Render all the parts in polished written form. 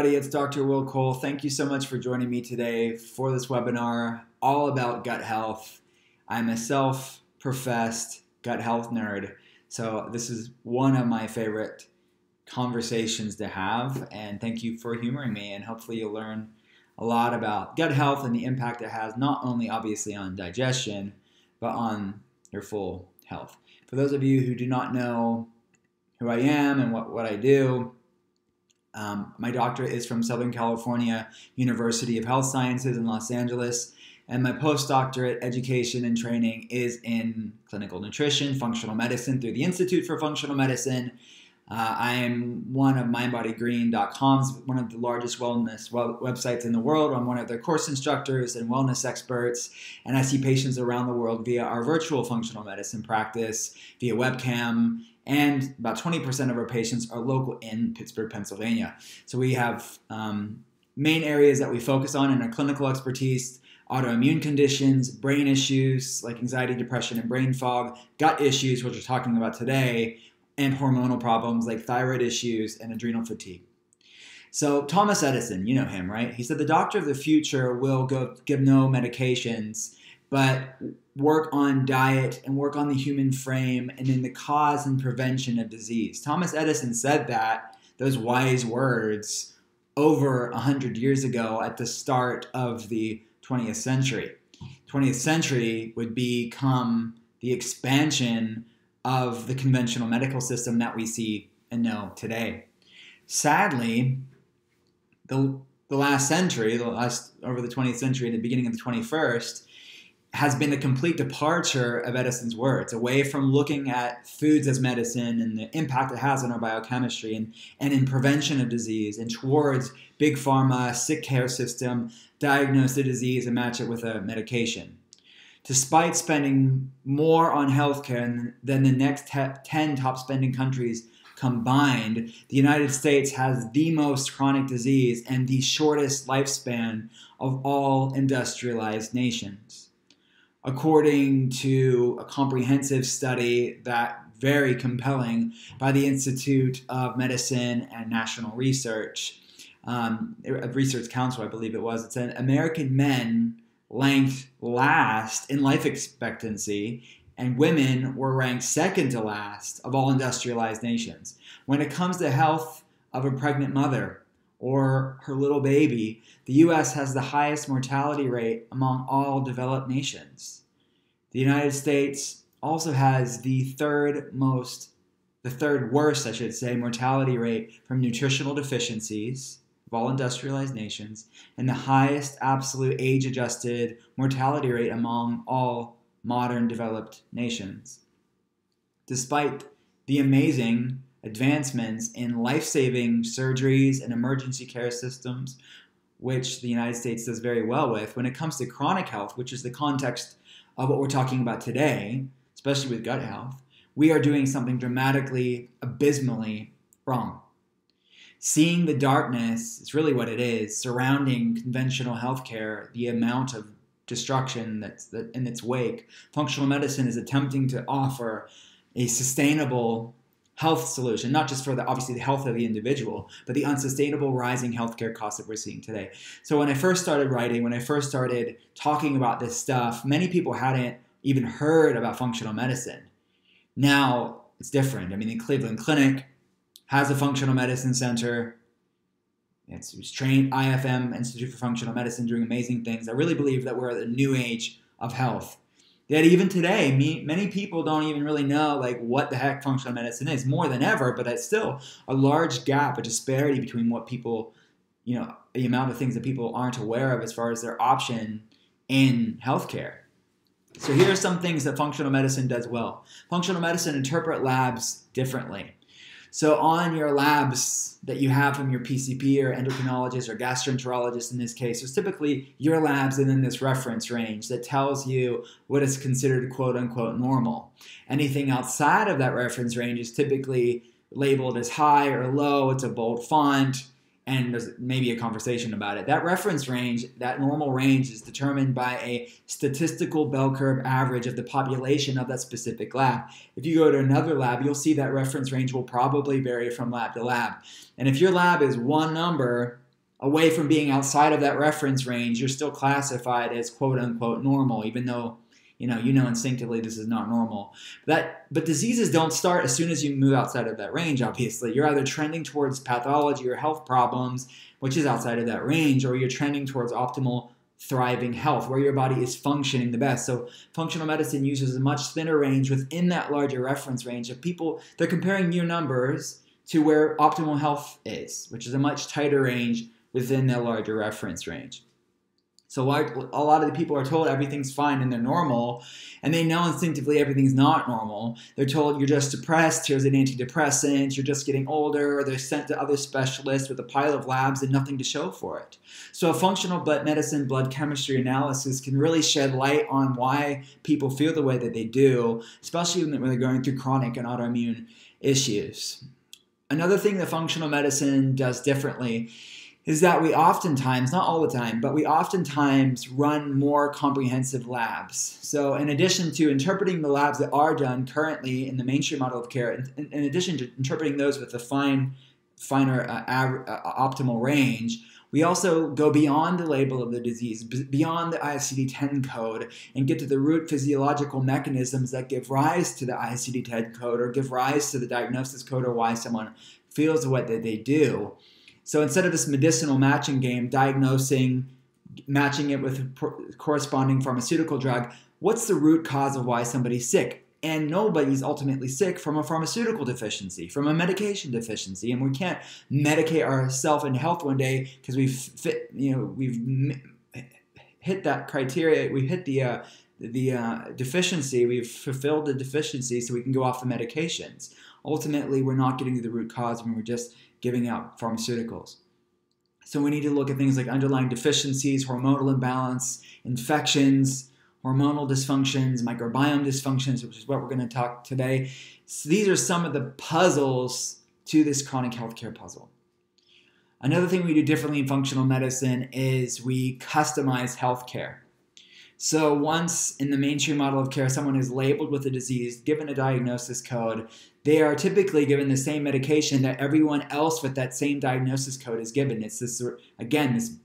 It's Dr. Will Cole. Thank you so much for joining me today for this webinar all about gut health. I'm a self-professed gut health nerd, so this is one of my favorite conversations to have, and thank you for humoring me, and hopefully you'll learn a lot about gut health and the impact it has not only obviously on digestion, but on your full health. For those of you who do not know who I am and what I do, my doctorate is from Southern California University of Health Sciences in Los Angeles, and my postdoctorate education and training is in clinical nutrition, functional medicine through the Institute for Functional Medicine. I am one of MindBodyGreen.com's, one of the largest wellness websites in the world. I'm one of their course instructors and wellness experts, and I see patients around the world via our virtual functional medicine practice, via webcam, and about 20% of our patients are local in Pittsburgh, Pennsylvania. So we have main areas that we focus on in our clinical expertise: autoimmune conditions, brain issues like anxiety, depression, and brain fog, gut issues, which we're talking about today, and hormonal problems like thyroid issues and adrenal fatigue. So Thomas Edison, you know him, right? He said the doctor of the future will give no medications, but work on diet and work on the human frame and in the cause and prevention of disease. Thomas Edison said those wise words over 100 years ago at the start of the 20th century. 20th century would become the expansion of the conventional medical system that we see and know today. Sadly, the last century, over the 20th century and the beginning of the 21st, has been a complete departure of Edison's words, away from looking at foods as medicine and the impact it has on our biochemistry and in prevention of disease, and towards big pharma, sick care system, diagnose the disease and match it with a medication. Despite spending more on healthcare than the next 10 top spending countries combined, the United States has the most chronic disease and the shortest lifespan of all industrialized nations. According to a comprehensive study very compelling by the Institute of Medicine and National Research, Research Council, I believe it was, it said American men ranked last in life expectancy, and women were ranked second to last of all industrialized nations. When it comes to health of a pregnant mother or her little baby, the U.S. has the highest mortality rate among all developed nations. The United States also has the third worst, I should say, mortality rate from nutritional deficiencies of all industrialized nations, and the highest absolute age-adjusted mortality rate among all modern developed nations. Despite the amazing advancements in life-saving surgeries and emergency care systems, which the United States does very well with, when it comes to chronic health, which is the context of what we're talking about today, especially with gut health, we are doing something dramatically, abysmally wrong. Seeing the darkness is really what it is surrounding conventional healthcare, the amount of destruction that's in its wake. Functional medicine is attempting to offer a sustainable health solution, not just for obviously the health of the individual, but the unsustainable rising healthcare costs that we're seeing today. So when I first started writing, when I first started talking about this stuff, many people hadn't even heard about functional medicine. Now it's different. I mean, the Cleveland Clinic has a functional medicine center. It's trained IFM, Institute for Functional Medicine, doing amazing things. I really believe that we're at the new age of health. Yet even today, many people don't even really know what the heck functional medicine is, more than ever, but it's still a large gap, a disparity between what people, the amount of things that people aren't aware of as far as their option in healthcare. So here are some things that functional medicine does well. Functional medicine interprets labs differently. So on your labs that you have from your PCP or endocrinologist or gastroenterologist in this case, there's typically your labs and then this reference range that tells you what is considered quote-unquote normal. Anything outside of that reference range is typically labeled as high or low. It's a bold font, and there's maybe a conversation about it. That reference range, that normal range, is determined by a statistical bell curve average of the population of that specific lab. If you go to another lab, you'll see that reference range will probably vary from lab to lab. And if your lab is one number away from being outside of that reference range, you're still classified as quote unquote normal, even though you know instinctively this is not normal. But diseases don't start as soon as you move outside of that range, obviously. You're either trending towards pathology or health problems, which is outside of that range, or you're trending towards optimal thriving health, where your body is functioning the best. So functional medicine uses a much thinner range within that larger reference range of people. They're comparing your numbers to where optimal health is, which is a much tighter range within that larger reference range. So a lot of the people are told everything's fine and they're normal, and they know instinctively everything's not normal. They're told you're just depressed, here's an antidepressant, you're just getting older, or they're sent to other specialists with a pile of labs and nothing to show for it. So a functional medicine blood chemistry analysis can really shed light on why people feel the way that they do, especially when they're going through chronic and autoimmune issues. Another thing that functional medicine does differently is that we oftentimes, not all the time, but we oftentimes run more comprehensive labs. So in addition to interpreting the labs that are done currently in the mainstream model of care, in addition to interpreting those with a finer optimal range, we also go beyond the label of the disease, beyond the ICD-10 code, and get to the root physiological mechanisms that give rise to the ICD-10 code or give rise to the diagnosis code or why someone feels the way that they do. So instead of this medicinal matching game, matching it with a corresponding pharmaceutical drug, what's the root cause of why somebody's sick? And nobody's ultimately sick from a pharmaceutical deficiency, from a medication deficiency. And we can't medicate ourselves into health one day because we've hit that criteria, we've hit the deficiency, we've fulfilled the deficiency so we can go off the medications. Ultimately, we're not getting to the root cause when we're just giving out pharmaceuticals. So we need to look at things like underlying deficiencies, hormonal imbalance, infections, hormonal dysfunctions, microbiome dysfunctions, which is what we're going to talk today. So these are some of the puzzles to this chronic healthcare puzzle. Another thing we do differently in functional medicine is we customize healthcare. So once in the mainstream model of care, someone is labeled with a disease, given a diagnosis code, they are typically given the same medication that everyone else with that same diagnosis code is given. It's this, again, this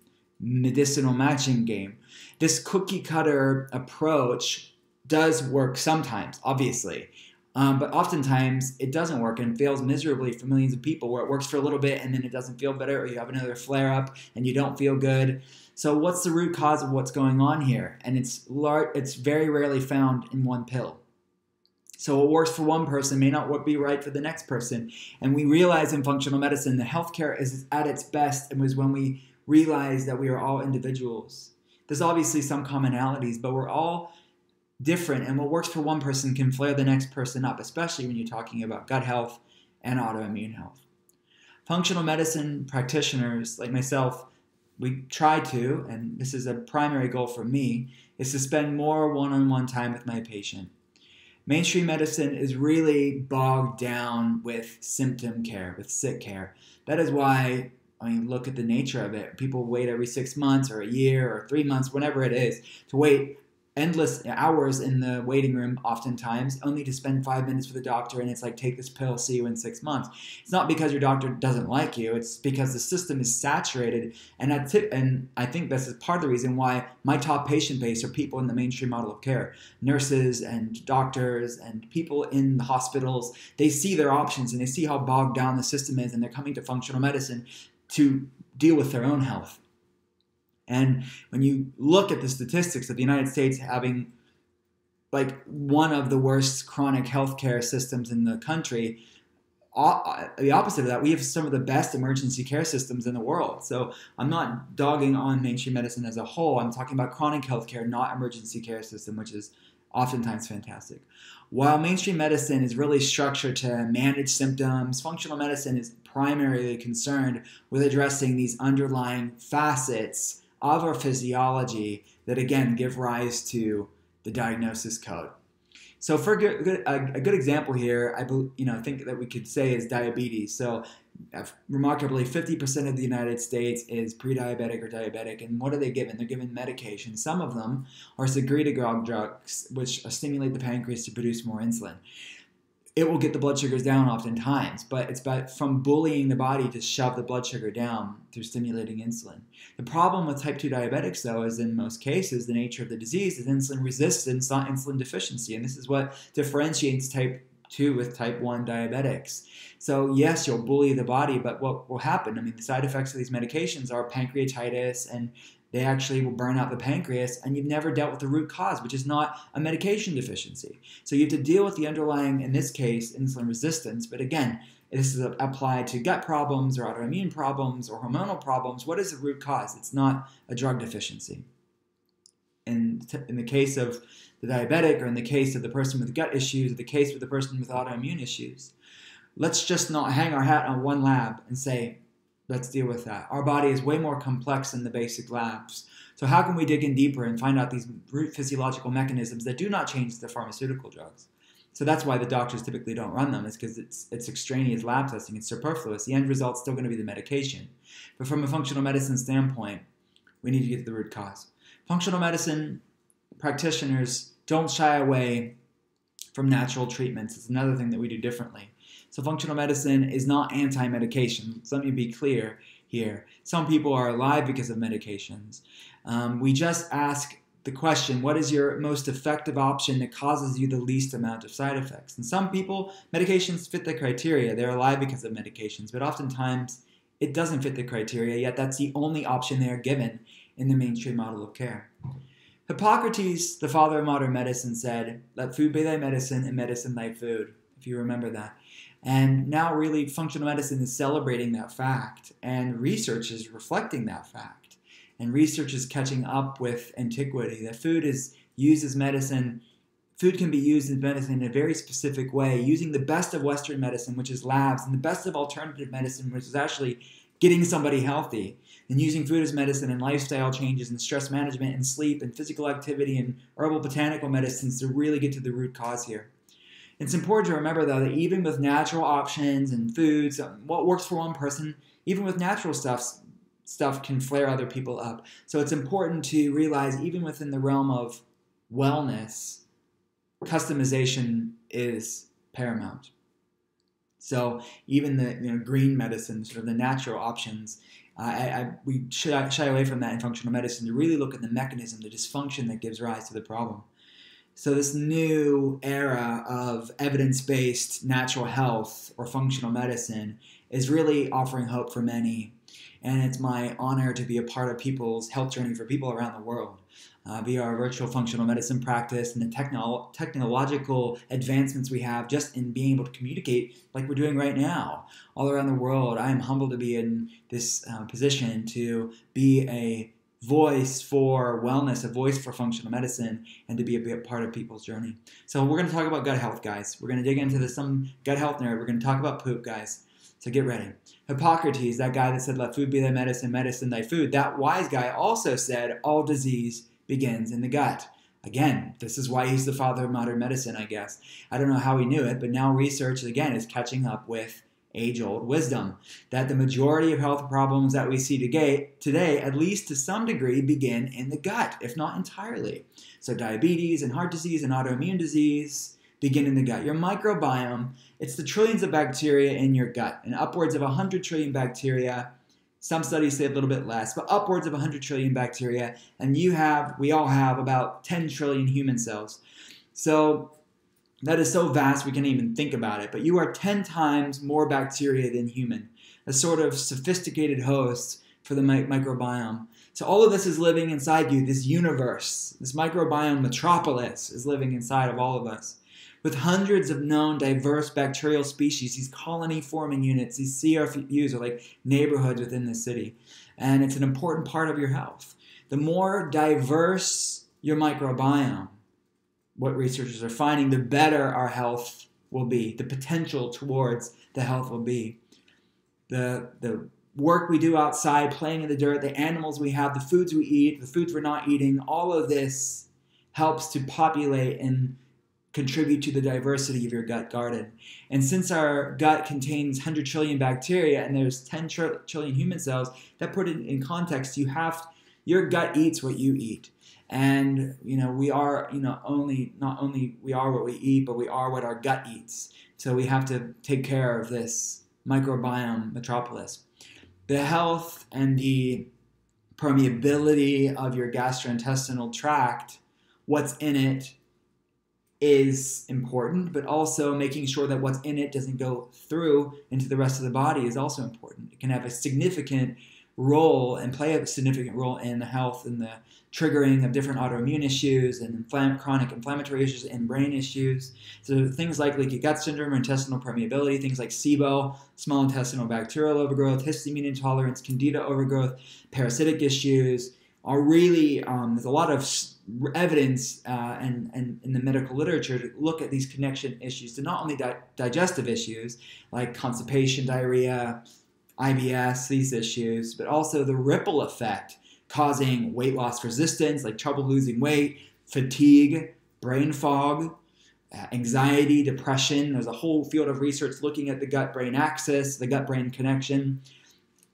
medicinal matching game. This cookie cutter approach does work sometimes, obviously, but oftentimes it doesn't work and fails miserably for millions of people, where it works for a little bit and then it doesn't feel better, or you have another flare up and you don't feel good. So what's the root cause of what's going on here? And it's very rarely found in one pill. So what works for one person may not be right for the next person. And we realize in functional medicine that healthcare is at its best, and was when we realize that we are all individuals. There's obviously some commonalities, but we're all different, and what works for one person can flare the next person up, especially when you're talking about gut health and autoimmune health. Functional medicine practitioners like myself, we try to, and this is a primary goal for me, is to spend more one-on-one time with my patient. Mainstream medicine is really bogged down with symptom care, with sick care. That is why, look at the nature of it. People wait every 6 months or a year or 3 months, whenever it is, to wait endless hours in the waiting room, oftentimes, only to spend 5 minutes with a doctor, and it's like, take this pill, see you in 6 months. It's not because your doctor doesn't like you, it's because the system is saturated, and I think this is part of the reason why my top patient base are people in the mainstream model of care. Nurses and doctors and people in the hospitals, they see their options and they see how bogged down the system is, and they're coming to functional medicine to deal with their own health. And when you look at the statistics of the United States having like one of the worst chronic healthcare systems in the country, the opposite of that, we have some of the best emergency care systems in the world. So I'm not dogging on mainstream medicine as a whole. I'm talking about chronic healthcare, not emergency care system, which is oftentimes fantastic. While mainstream medicine is really structured to manage symptoms, functional medicine is primarily concerned with addressing these underlying facets of our physiology that, again, give rise to the diagnosis code. So for a good example here, I think that we could say is diabetes. So remarkably, 50% of the United States is pre-diabetic or diabetic. And what are they given? They're given medication. Some of them are secretagogue drugs, which stimulate the pancreas to produce more insulin. it will get the blood sugars down oftentimes, but it's from bullying the body to shove the blood sugar down through stimulating insulin. The problem with type 2 diabetics, though, is in most cases, the nature of the disease is insulin resistance, not insulin deficiency. And this is what differentiates type 2 with type 1 diabetics. So yes, you'll bully the body, but what will happen? I mean, the side effects of these medications are pancreatitis, and they actually will burn out the pancreas, and you've never dealt with the root cause, which is not a medication deficiency. So you have to deal with the underlying, in this case, insulin resistance. But again, this is applied to gut problems or autoimmune problems or hormonal problems. What is the root cause? It's not a drug deficiency. In the case of the diabetic, or in the case of the person with gut issues, or the case with the person with autoimmune issues, let's just not hang our hat on one lab and say, let's deal with that. Our body is way more complex than the basic labs. So how can we dig in deeper and find out these root physiological mechanisms that do not change the pharmaceutical drugs? So that's why the doctors typically don't run them, is because it's extraneous lab testing. It's superfluous. The end result's still going to be the medication. But from a functional medicine standpoint, we need to get to the root cause. Functional medicine practitioners don't shy away from natural treatments. It's another thing that we do differently. So functional medicine is not anti-medication. So let me be clear here. Some people are alive because of medications. We just ask the question, what is your most effective option that causes you the least amount of side effects? And some people, medications fit the criteria. They're alive because of medications, but oftentimes it doesn't fit the criteria, yet that's the only option they are given in the mainstream model of care. Hippocrates, the father of modern medicine, said, let food be thy medicine and medicine thy food, if you remember that. And now really functional medicine is celebrating that fact, and research is reflecting that fact. And research is catching up with antiquity. That food is used as medicine. Food can be used as medicine in a very specific way, using the best of Western medicine, which is labs, and the best of alternative medicine, which is actually getting somebody healthy, and using food as medicine and lifestyle changes and stress management and sleep and physical activity and herbal botanical medicines to really get to the root cause here. It's important to remember, though, that even with natural options and foods, what works for one person, even with natural stuff can flare other people up. So it's important to realize, even within the realm of wellness, customization is paramount. So even the green medicine, sort of the natural options, we should shy away from that in functional medicine to really look at the mechanism, the dysfunction that gives rise to the problem. So this new era of evidence-based natural health or functional medicine is really offering hope for many. And it's my honor to be a part of people's health journey for people around the world via our virtual functional medicine practice and the technological advancements we have just in being able to communicate like we're doing right now all around the world. I am humbled to be in this position to be a voice for wellness, a voice for functional medicine, and to be a part of people's journey. So we're going to talk about gut health, guys. We're going to dig into some gut health nerd. We're going to talk about poop, guys. So get ready. Hippocrates, that guy that said, let food be thy medicine, medicine thy food, that wise guy also said, all disease begins in the gut. Again, this is why he's the father of modern medicine, I guess. I don't know how he knew it, but now research, again, is catching up with age-old wisdom, that the majority of health problems that we see today, at least to some degree, begin in the gut, if not entirely. So diabetes and heart disease and autoimmune disease begin in the gut. Your microbiome, it's the trillions of bacteria in your gut, and upwards of 100 trillion bacteria. Some studies say a little bit less, but upwards of 100 trillion bacteria, and we all have about 10 trillion human cells. So that is so vast we can't even think about it, but you are 10 times more bacteria than human, a sort of sophisticated host for the microbiome. So all of this is living inside you, this universe, this microbiome metropolis is living inside of all of us, with hundreds of known diverse bacterial species, these colony-forming units, these CRUs are like neighborhoods within the city, and it's an important part of your health. The more diverse your microbiome, what researchers are finding, the better our health will be, the potential towards the health will be. The work we do outside, playing in the dirt, the animals we have, the foods we eat, the foods we're not eating, all of this helps to populate and contribute to the diversity of your gut garden. And since our gut contains 100 trillion bacteria and there's 10 trillion human cells, that put it in context, you have Your gut eats what you eat. And, we are, not only we are what we eat, but we are what our gut eats. So we have to take care of this microbiome metropolis. The health and the permeability of your gastrointestinal tract, what's in it, is important, but also making sure that what's in it doesn't go through into the rest of the body is also important. It can have a significant role and play a significant role in the health and the triggering of different autoimmune issues and chronic inflammatory issues and brain issues. So things like leaky gut syndrome or intestinal permeability, things like SIBO, small intestinal bacterial overgrowth, histamine intolerance, candida overgrowth, parasitic issues are really, there's a lot of evidence and in the medical literature to look at these connection issues to not only digestive issues like constipation, diarrhea, IBS, these issues, but also the ripple effect causing weight loss resistance, like trouble losing weight, fatigue, brain fog, anxiety, depression. There's a whole field of research looking at the gut-brain axis, the gut-brain connection.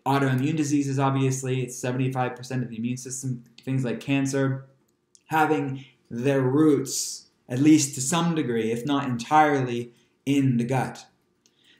Autoimmune diseases, obviously, it's 75% of the immune system. Things like cancer, having their roots, at least to some degree, if not entirely, in the gut.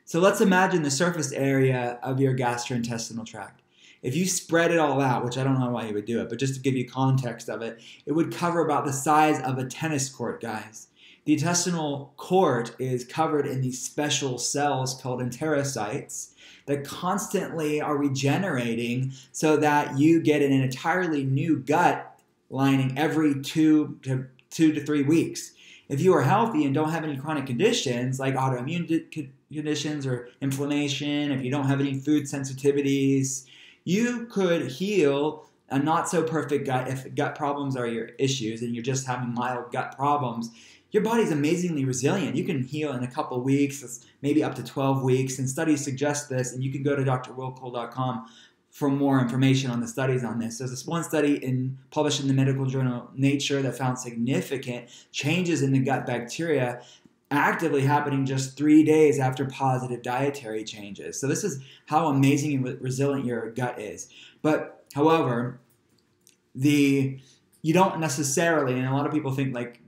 So let's imagine the surface area of your gastrointestinal tract. If you spread it all out, which I don't know why you would do it, but just to give you context of it, it would cover about the size of a tennis court, guys. The intestinal court is covered in these special cells called enterocytes that constantly are regenerating so that you get an entirely new gut lining every 2 to 3 weeks. If you are healthy and don't have any chronic conditions like autoimmune conditions or inflammation, if you don't have any food sensitivities, you could heal a not so perfect gut. If gut problems are your issues and you're just having mild gut problems, your body's amazingly resilient. You can heal in a couple weeks, maybe up to 12 weeks, and studies suggest this, and you can go to drwillcole.com for more information on the studies on this. There's this one study published in the medical journal Nature that found significant changes in the gut bacteria actively happening just 3 days after positive dietary changes. So this is how amazing and resilient your gut is. But however, you don't necessarily, and a lot of people think like,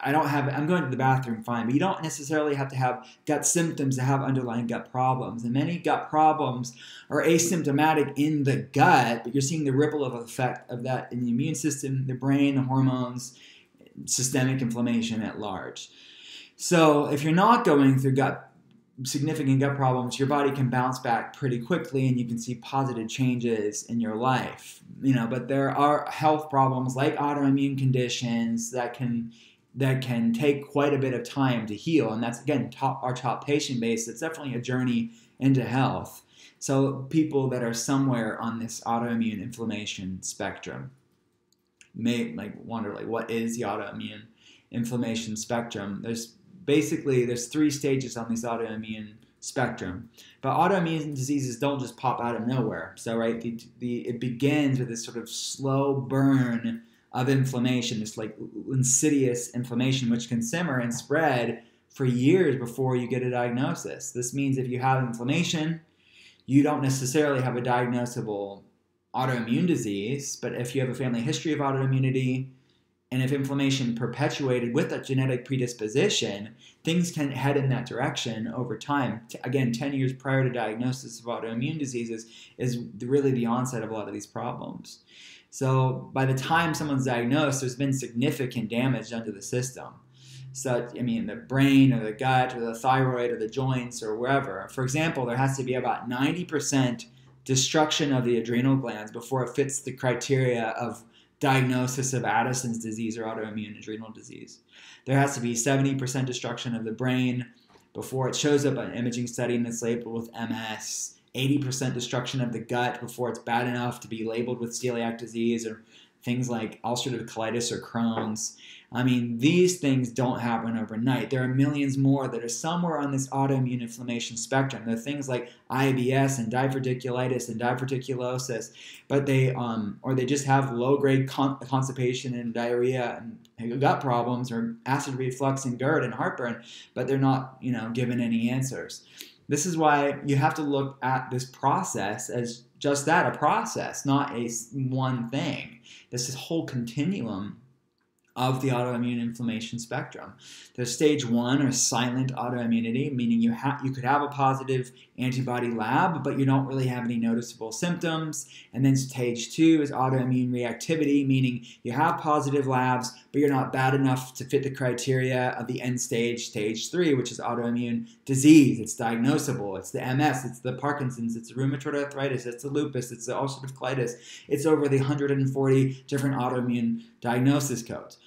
I'm going to the bathroom fine, but you don't necessarily have to have gut symptoms to have underlying gut problems. And many gut problems are asymptomatic in the gut, but you're seeing the ripple of effect of that in the immune system, the brain, the hormones, systemic inflammation at large. So if you're not going through significant gut problems, your body can bounce back pretty quickly and you can see positive changes in your life. But there are health problems like autoimmune conditions that can take quite a bit of time to heal. And that's, again, our top patient base. It's definitely a journey into health. So people that are somewhere on this autoimmune inflammation spectrum may wonder, what is the autoimmune inflammation spectrum? There's 3 stages on this autoimmune spectrum. But autoimmune diseases don't just pop out of nowhere. So, right, it begins with this sort of slow burn of inflammation, this insidious inflammation, which can simmer and spread for years before you get a diagnosis. This means if you have inflammation, you don't necessarily have a diagnosable autoimmune disease, but if you have a family history of autoimmunity, and if inflammation perpetuated with a genetic predisposition, things can head in that direction over time. Again, 10 years prior to diagnosis of autoimmune diseases is really the onset of a lot of these problems. So by the time someone's diagnosed, there's been significant damage done to the system. So, the brain or the gut or the thyroid or the joints or wherever. For example, there has to be about 90% destruction of the adrenal glands before it fits the criteria of diagnosis of Addison's disease or autoimmune adrenal disease. There has to be 70% destruction of the brain before it shows up on an imaging study and it's labeled with MS. 80% destruction of the gut before it's bad enough to be labeled with celiac disease or things like ulcerative colitis or Crohn's. These things don't happen overnight. There are millions more that are somewhere on this autoimmune inflammation spectrum. There are things like IBS and diverticulitis and diverticulosis, but they just have low-grade constipation and diarrhea and gut problems or acid reflux and GERD and heartburn, but they're not, given any answers. This is why you have to look at this process as just that, a process, not a one thing. This is whole continuum of the autoimmune inflammation spectrum. There's stage 1, or silent autoimmunity, meaning you could have a positive antibody lab, but you don't really have any noticeable symptoms. And then stage 2 is autoimmune reactivity, meaning you have positive labs, but you're not bad enough to fit the criteria of the end stage, stage 3, which is autoimmune disease. It's diagnosable. It's the MS, it's the Parkinson's, it's the rheumatoid arthritis, it's the lupus, it's the ulcerative colitis. It's over the 140 different autoimmune diagnosis codes.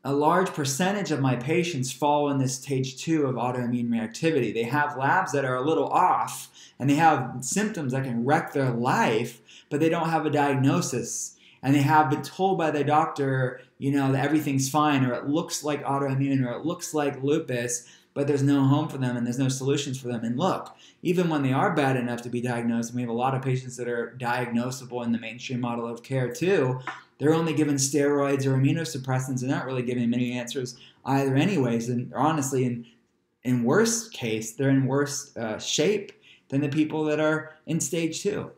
A large percentage of my patients fall in this stage 2 of autoimmune reactivity. They have labs that are a little off, and they have symptoms that can wreck their life, but they don't have a diagnosis. And they have been told by their doctor, that everything's fine, or it looks like autoimmune, or it looks like lupus, but there's no home for them and there's no solutions for them. And look, even when they are bad enough to be diagnosed, and we have a lot of patients that are diagnosable in the mainstream model of care too, they're only given steroids or immunosuppressants and not really giving many answers either anyways. And honestly, in worst case, they're in worse shape than the people that are in stage 2.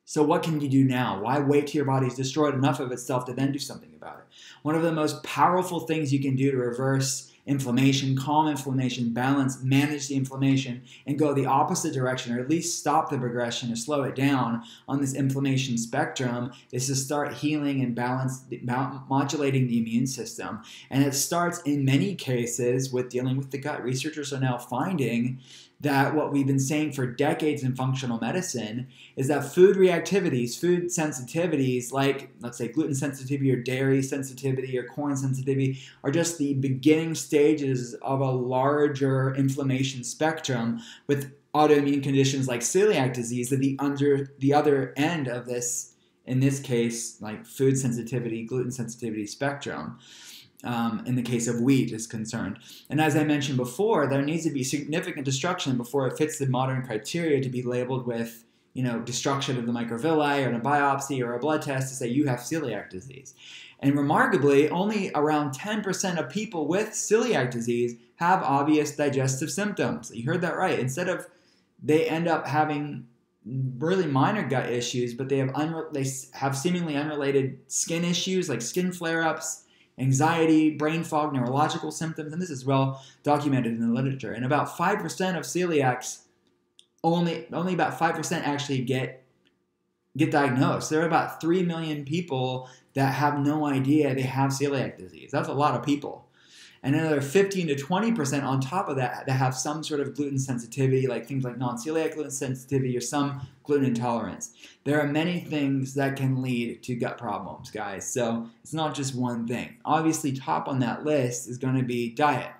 So what can you do now? Why wait till your body's destroyed enough of itself to then do something about it? One of the most powerful things you can do to reverse inflammation, calm inflammation, balance, manage the inflammation, and go the opposite direction, or at least stop the progression or slow it down on this inflammation spectrum, is to start healing and modulating the immune system. And it starts in many cases with dealing with the gut. Researchers are now finding that what we've been saying for decades in functional medicine is that food reactivities, food sensitivities, like let's say gluten sensitivity or dairy sensitivity or corn sensitivity, are just the beginning stages of a larger inflammation spectrum, with autoimmune conditions like celiac disease at the other end of this, in this case, like food sensitivity, gluten sensitivity spectrum. In the case of wheat is concerned. And as I mentioned before, there needs to be significant destruction before it fits the modern criteria to be labeled with, destruction of the microvilli or a biopsy or a blood test to say you have celiac disease. And remarkably, only around 10% of people with celiac disease have obvious digestive symptoms. You heard that right. They end up having really minor gut issues, but they have seemingly unrelated skin issues like skin flare-ups, anxiety, brain fog, neurological symptoms, and this is well documented in the literature. And about 5% of celiacs, only about 5% actually get diagnosed. There are about 3 million people that have no idea they have celiac disease. That's a lot of people. And another 15 to 20% on top of that have some sort of gluten sensitivity, like things like non-celiac gluten sensitivity or some gluten intolerance. There are many things that can lead to gut problems, guys. So it's not just one thing. Obviously, top on that list is going to be diet.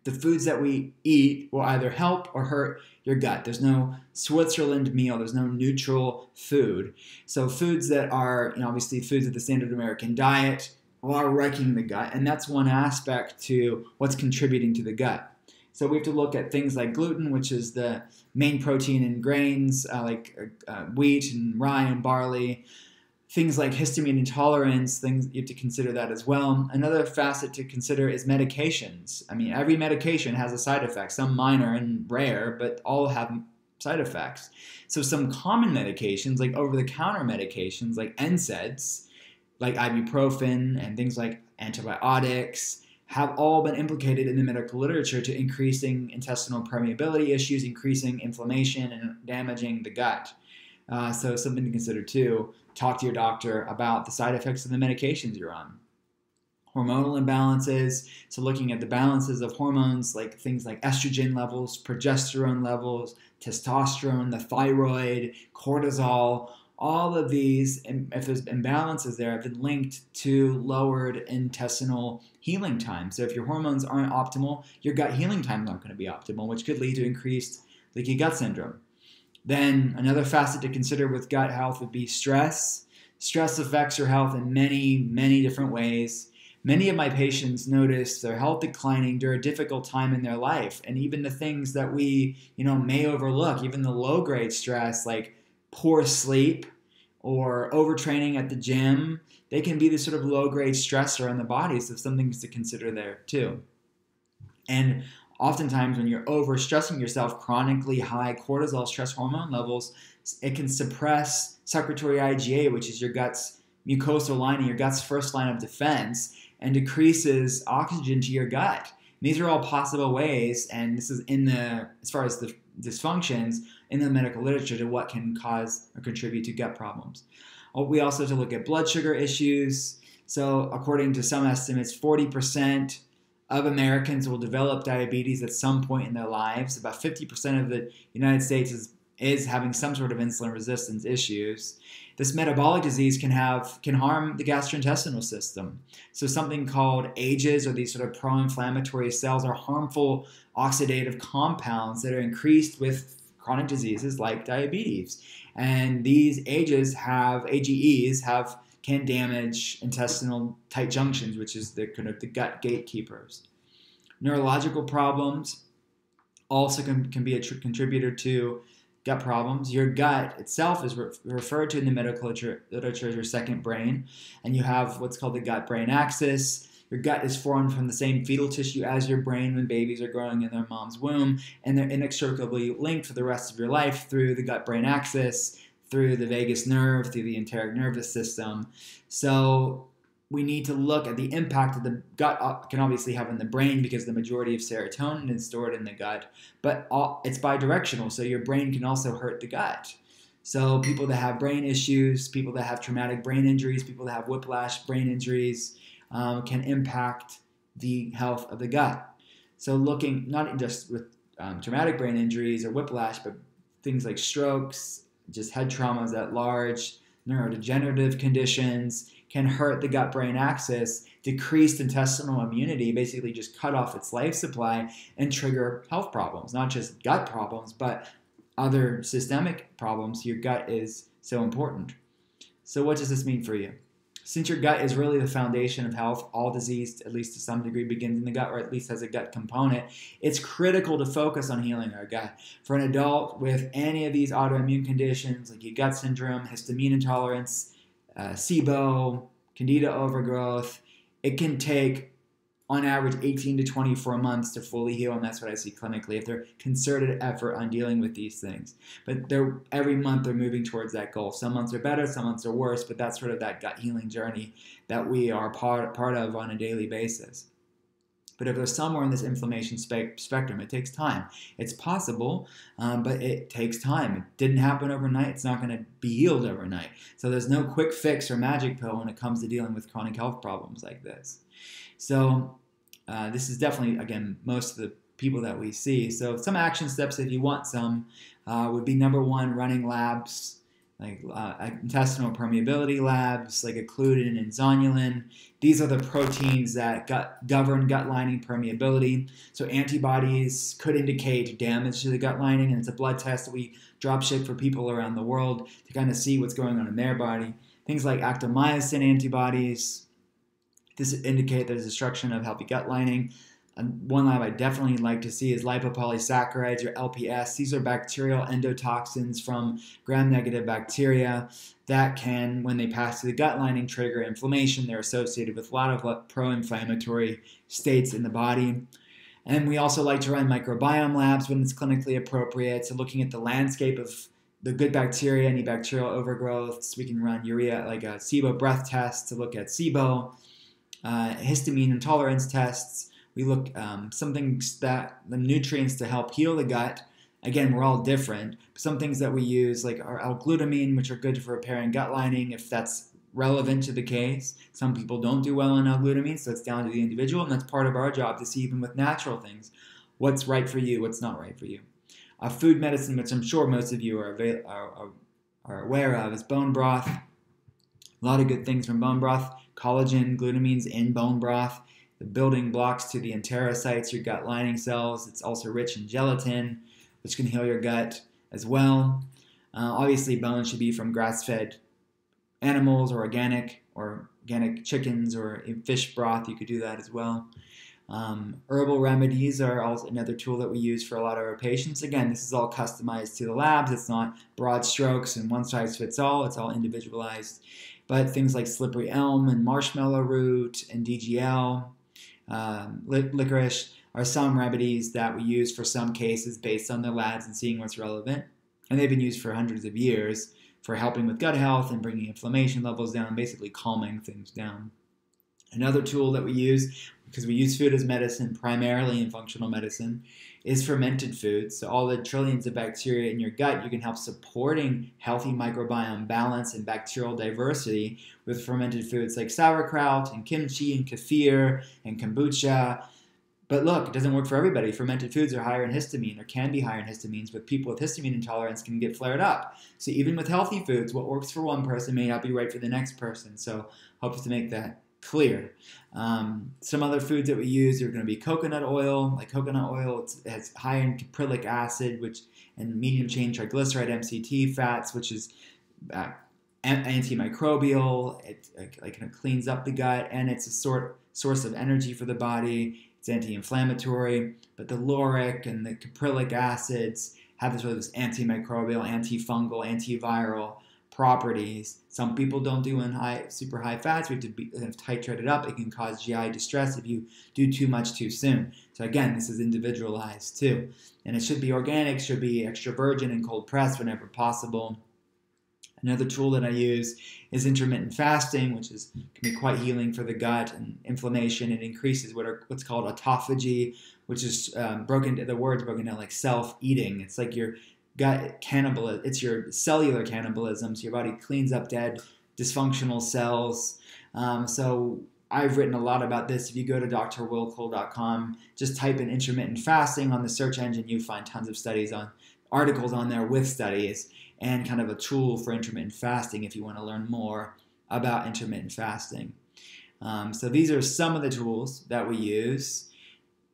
The foods that we eat will either help or hurt your gut. There's no Switzerland meal. There's no neutral food. So foods that are, obviously foods of the standard American diet are wrecking the gut, and that's one aspect to what's contributing to the gut. So we have to look at things like gluten, which is the main protein in grains like wheat and rye and barley. Things like histamine intolerance, things you have to consider that as well. Another facet to consider is medications. I mean, every medication has a side effect, some minor and rare, but all have side effects. So some common medications, like over-the-counter medications like NSAIDs, like ibuprofen and things like antibiotics, have all been implicated in the medical literature to increasing intestinal permeability issues, increasing inflammation, and damaging the gut. So something to consider too. Talk to your doctor about the side effects of the medications you're on. Hormonal imbalances, so looking at the balances of hormones, like things like estrogen levels, progesterone levels, testosterone, the thyroid, cortisol. All of these, if there's imbalances there, have been linked to lowered intestinal healing time. So if your hormones aren't optimal, your gut healing time is not going to be optimal, which could lead to increased leaky gut syndrome. Then another facet to consider with gut health would be stress. Stress affects your health in many, many different ways. Many of my patients notice their health declining during a difficult time in their life. And even the things that we, may overlook, even the low-grade stress like poor sleep or overtraining at the gym, they can be the sort of low-grade stressor on the body, so some things to consider there too. And Oftentimes when you're overstressing yourself, chronically high cortisol stress hormone levels, it can suppress secretory IgA, which is your gut's mucosal lining, your gut's first line of defense, and decreases oxygen to your gut. These are all possible ways, and this is as far as the dysfunctions in the medical literature, to what can cause or contribute to gut problems. We also have to look at blood sugar issues. So according to some estimates, 40% of Americans will develop diabetes at some point in their lives. About 50% of the United States is having some sort of insulin resistance issues. This metabolic disease can harm the gastrointestinal system. So something called AGEs, or these sort of pro-inflammatory cells, are harmful oxidative compounds that are increased with chronic diseases like diabetes. And these AGEs can damage intestinal tight junctions, which is the kind of the gut gatekeepers. Neurological problems also can be a contributor to gut problems. Your gut itself is referred to in the medical literature as your second brain, and you have what's called the gut-brain axis. Your gut is formed from the same fetal tissue as your brain when babies are growing in their mom's womb, and they're inextricably linked for the rest of your life through the gut-brain axis, through the vagus nerve, through the enteric nervous system. So we need to look at the impact that the gut can obviously have in the brain, because the majority of serotonin is stored in the gut, but it's bidirectional, so your brain can also hurt the gut. So people that have brain issues, people that have traumatic brain injuries, people that have whiplash brain injuries can impact the health of the gut. So looking not just with traumatic brain injuries or whiplash, but things like strokes, just head traumas at large, neurodegenerative conditions can hurt the gut-brain axis. Decreased intestinal immunity basically just cut off its life supply and trigger health problems, not just gut problems, but other systemic problems. Your gut is so important. So what does this mean for you? Since your gut is really the foundation of health, all disease, at least to some degree, begins in the gut, or at least has a gut component. It's critical to focus on healing our gut. For an adult with any of these autoimmune conditions, like your gut syndrome, histamine intolerance, SIBO, candida overgrowth, it can take, on average, 18 to 24 months to fully heal, and that's what I see clinically, if they're concerted effort on dealing with these things. But every month they're moving towards that goal. Some months are better, some months are worse, but that's sort of that gut healing journey that we are part of on a daily basis. But if there's somewhere in this inflammation spectrum, it takes time. It's possible, but it takes time. It didn't happen overnight. It's not going to be healed overnight. So there's no quick fix or magic pill when it comes to dealing with chronic health problems like this. So this is definitely, again, most of the people that we see. So some action steps, if you want some, would be number one, running labs, like intestinal permeability labs, like occludin and zonulin. These are the proteins that govern gut lining permeability. So antibodies could indicate damage to the gut lining, and it's a blood test that we drop ship for people around the world to kind of see what's going on in their body. Things like actomyosin antibodies, this indicate there's destruction of healthy gut lining. One lab I definitely like to see is lipopolysaccharides, or LPS. These are bacterial endotoxins from gram-negative bacteria that can, when they pass through the gut lining, trigger inflammation. They're associated with a lot of pro-inflammatory states in the body. And we also like to run microbiome labs when it's clinically appropriate. So looking at the landscape of the good bacteria, any bacterial overgrowth. So we can run urea, like a SIBO breath test to look at SIBO, histamine intolerance tests. We look some things that the nutrients to help heal the gut. Again, we're all different. Some things that we use, like our L-glutamine, which are good for repairing gut lining, if that's relevant to the case. Some people don't do well on L-glutamine, so it's down to the individual, and that's part of our job to see, even with natural things, what's right for you, what's not right for you. Food medicine, which I'm sure most of you are aware of, is bone broth. A lot of good things from bone broth. Collagen, glutamine's in bone broth. The building blocks to the enterocytes, your gut lining cells. It's also rich in gelatin, which can heal your gut as well. Obviously, bone should be from grass-fed animals, or organic chickens, or fish broth. You could do that as well. Herbal remedies are also another tool that we use for a lot of our patients. Again, this is all customized to the labs. It's not broad strokes and one size fits all. It's all individualized. But things like slippery elm and marshmallow root and DGL, licorice, are some remedies that we use for some cases based on the labs and seeing what's relevant. And they've been used for hundreds of years for helping with gut health and bringing inflammation levels down, basically calming things down. Another tool that we use, because we use food as medicine primarily in functional medicine, is fermented foods. So all the trillions of bacteria in your gut, you can help supporting healthy microbiome balance and bacterial diversity with fermented foods like sauerkraut and kimchi and kefir and kombucha. But look, it doesn't work for everybody. Fermented foods are higher in histamine, or can be higher in histamines, but people with histamine intolerance can get flared up. So even with healthy foods, what works for one person may not be right for the next person. So hope to make that clear. Some other foods that we use are going to be coconut oil. Like coconut oil, it has high in caprylic acid, and medium chain triglyceride MCT fats, which is antimicrobial. It kind of cleans up the gut, and it's a source of energy for the body. It's anti-inflammatory, but the lauric and the caprylic acids have this antimicrobial, antifungal, antiviral properties. Some people don't do in super high fats. We have to kind of titrate it up. It can cause GI distress if you do too much too soon. So again, this is individualized too. And it should be organic, should be extra virgin and cold pressed whenever possible. Another tool that I use is intermittent fasting, which can be quite healing for the gut and inflammation. It increases what's called autophagy, which is the word's broken down like self-eating. It's like your gut cannibalism. It's your cellular cannibalism. So your body cleans up dead, dysfunctional cells. So I've written a lot about this. If you go to drwillcole.com, just type in intermittent fasting on the search engine, you find tons of articles on there with studies, and kind of a tool for intermittent fasting if you want to learn more about intermittent fasting. So these are some of the tools that we use.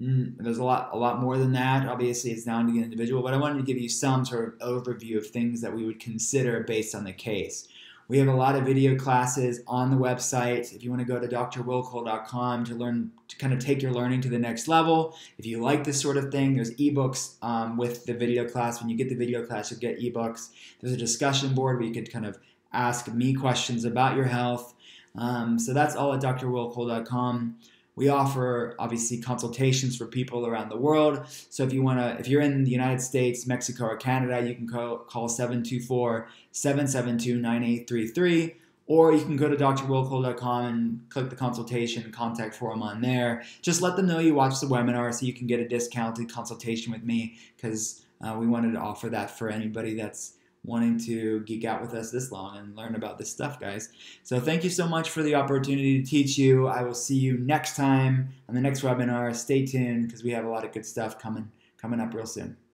There's a lot more than that. Obviously, it's down to the individual, but I wanted to give you some sort of overview of things that we would consider based on the case. We have a lot of video classes on the website. If you want to go to drwillcole.com to kind of take your learning to the next level. If you like this sort of thing, there's ebooks with the video class. When you get the video class, you'll get ebooks. There's a discussion board where you could kind of ask me questions about your health. So that's all at drwillcole.com. We offer, obviously, consultations for people around the world. So if you're in the United States, Mexico, or Canada, you can call 724-772-9833, or you can go to drwillcole.com and click the consultation contact form on there. Just let them know you watched the webinar so you can get a discounted consultation with me, because we wanted to offer that for anybody that's wanting to geek out with us this long and learn about this stuff, guys. So thank you so much for the opportunity to teach you. I will see you next time on the next webinar. Stay tuned, because we have a lot of good stuff coming up real soon.